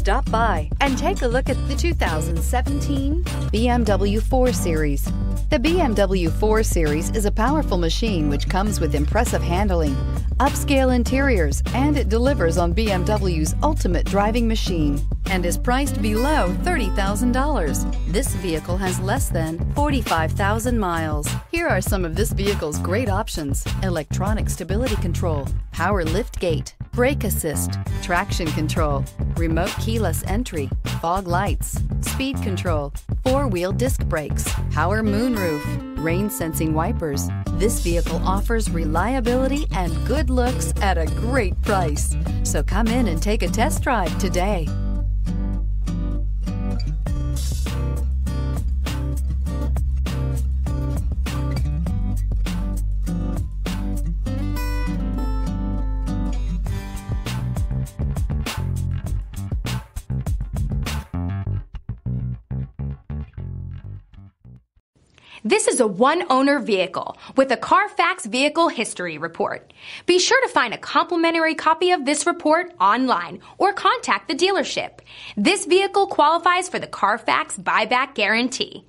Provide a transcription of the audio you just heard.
Stop by and take a look at the 2017 BMW 4 Series. The BMW 4 Series is a powerful machine which comes with impressive handling, upscale interiors, and it delivers on BMW's ultimate driving machine and is priced below $30,000. This vehicle has less than 45,000 miles. Here are some of this vehicle's great options: electronic stability control, power liftgate, brake assist, traction control, remote keyless entry, fog lights, speed control, four-wheel disc brakes, power moonroof, rain sensing wipers. This vehicle offers reliability and good looks at a great price. So come in and take a test drive today. This is a one-owner vehicle with a Carfax Vehicle History Report. Be sure to find a complimentary copy of this report online or contact the dealership. This vehicle qualifies for the Carfax Buyback Guarantee.